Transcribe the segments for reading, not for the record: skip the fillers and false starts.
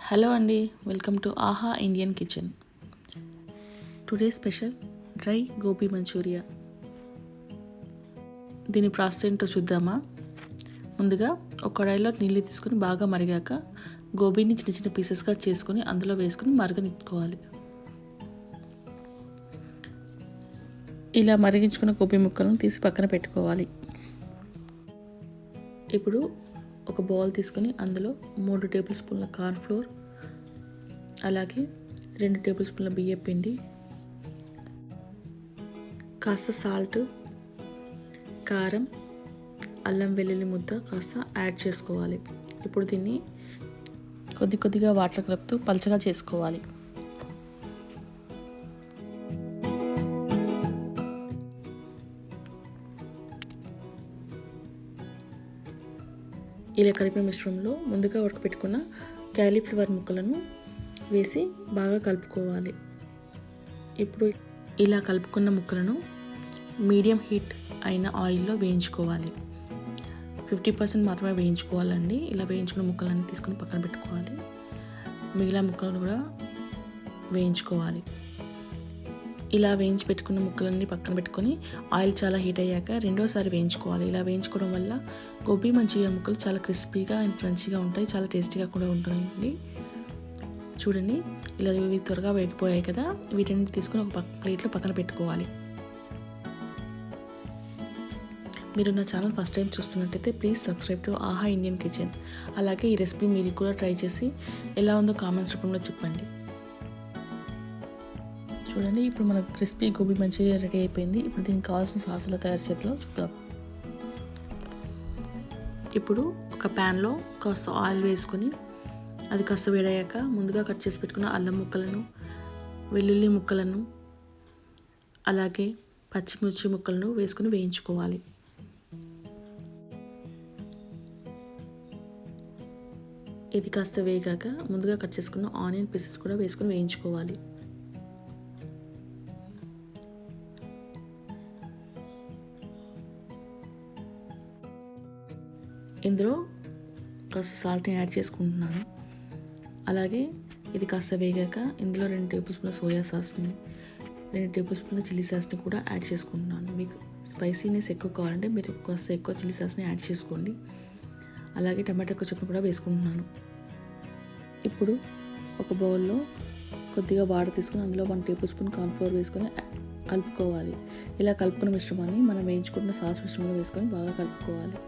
Hello అండి, welcome to Aha Indian kitchen. Today special dry gobi manchurian. దీని process ఏంటో చూద్దామా. ముందుగా ఒక కడాయిలో నీళ్ళు తీసుకొని బాగా మరిగాక గోబీని చిన్న చిన్న పీసెస్గా చేసుకొని అందులో వేసుకొని మరగనిచ్చుకోవాలి. ఇలా మరిగించుకున్న గోబీ ముక్కలను తీసి పక్కన పెట్టుకోవాలి. ఇప్పుడు ఒక బౌల్ తీసుకొని అందులో 3 టేబుల్ స్పూన్ల కార్న్ఫ్లోర్, అలాగే 2 టేబుల్ స్పూన్ల బియ్యం పిండి, కాస్త సాల్ట్, కారం, అల్లం వెల్లుల్లి ముద్ద కాస్త యాడ్ చేసుకోవాలి. ఇప్పుడు దీన్ని కొద్దిగా వాటర్ కలుపుతూ పలచగా చేసుకోవాలి. ఇలా కలిపిన మిశ్రమంలో ముందుగా ఉడకపెట్టుకున్న క్యాలీఫ్లవర్ ముక్కలను వేసి బాగా కలుపుకోవాలి. ఇప్పుడు ఇలా కలుపుకున్న ముక్కలను మీడియం హీట్ అయిన ఆయిల్లో వేయించుకోవాలి. 50% మాత్రమే వేయించుకోవాలండి. ఇలా వేయించుకున్న ముక్కలన్నీ తీసుకొని పక్కన పెట్టుకోవాలి. మిగిలిన ముక్కలను కూడా వేయించుకోవాలి. ఇలా వేయించి పెట్టుకున్న ముక్కలన్నీ పక్కన పెట్టుకొని ఆయిల్ చాలా హీట్ అయ్యాక రెండోసారి వేయించుకోవాలి. ఇలా వేయించుకోవడం వల్ల గోబీ మంచూరియా ముక్కలు చాలా క్రిస్పీగా అండ్ క్రంచీగా ఉంటాయి, చాలా టేస్టీగా కూడా ఉంటాయండి. చూడండి, ఇలా ఇవి త్వరగా వేగిపోయాయి కదా, వీటిని తీసుకొని ఒక ప్లేట్లో పక్కన పెట్టుకోవాలి. మీరు నా ఛానల్ ఫస్ట్ టైం చూస్తున్నట్టయితే please subscribe to Aha Indian kitchen. అలాగే ఈ రెసిపీ మీరు కూడా ట్రై చేసి ఎలా ఉందో కామెంట్స్ రూపంలో చెప్పండి. చూడండి, ఇప్పుడు మన క్రిస్పీ గోబీ మంచూరియా రెడీ అయిపోయింది. ఇప్పుడు దీనికి కావాల్సిన సాసుల తయారు చేతిలో చూద్దాం. ఇప్పుడు ఒక ప్యాన్లో కాస్త ఆయిల్ వేసుకొని అది కాస్త వేడయ్యాక ముందుగా కట్ చేసి పెట్టుకున్న అల్లం ముక్కలను, వెల్లుల్లి ముక్కలను, అలాగే పచ్చిమిర్చి ముక్కలను వేసుకొని వేయించుకోవాలి. ఇది కాస్త వేగాక ముందుగా కట్ చేసుకున్న ఆనియన్ పీసెస్ కూడా వేసుకొని వేయించుకోవాలి. ఇందులో కాస్త సాల్ట్ని యాడ్ చేసుకుంటున్నాను. అలాగే ఇది కాస్త వేగాక ఇందులో 2 టేబుల్ స్పూన్ల సోయా సాస్ని, 2 టేబుల్ స్పూన్ల చిల్లీ సాస్ని కూడా యాడ్ చేసుకుంటున్నాను. మీకు స్పైసీనెస్ ఎక్కువ కావాలంటే మీరు కాస్త ఎక్కువ చిల్లీ సాస్ని యాడ్ చేసుకోండి. అలాగే టమాటా కొంచెం కూడా వేసుకుంటున్నాను. ఇప్పుడు ఒక బౌల్లో కొద్దిగా వాటర్ తీసుకొని అందులో 1 టేబుల్ స్పూన్ కార్న్ఫ్లోర్ వేసుకొని కలుపుకోవాలి. ఇలా కలుపుకున్న మిశ్రమాన్ని మనం వేయించుకున్న సాస్ మిశ్రమంలో వేసుకొని బాగా కలుపుకోవాలి.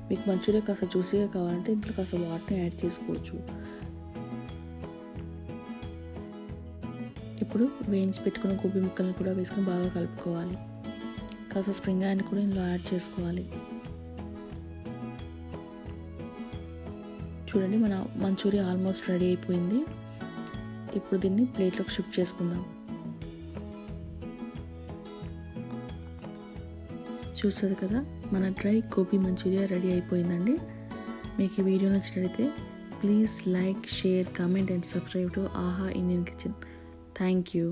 మీకు మంచూరియా కాస్త జ్యూసీగా కావాలంటే ఇందులో కాస్త వాటర్ని యాడ్ చేసుకోవచ్చు. ఇప్పుడు వేయించి పెట్టుకున్న గోబీ ముక్కలను కూడా వేసుకొని బాగా కలుపుకోవాలి. కాస్త స్ప్రింగ్ ఆనియన్ కూడా ఇందులో యాడ్ చేసుకోవాలి. చూడండి, మన మంచూరియా ఆల్మోస్ట్ రెడీ అయిపోయింది. ఇప్పుడు దీన్ని ప్లేట్లోకి షిఫ్ట్ చేసుకుందాం. చూస్తుంది కదా, మన డ్రై గోబీ మంచూరియా రెడీ అయిపోయిందండి. మీకు ఈ వీడియో నచ్చినట్లయితే please like, share, comment and subscribe to Aha Indian kitchen. Thank you.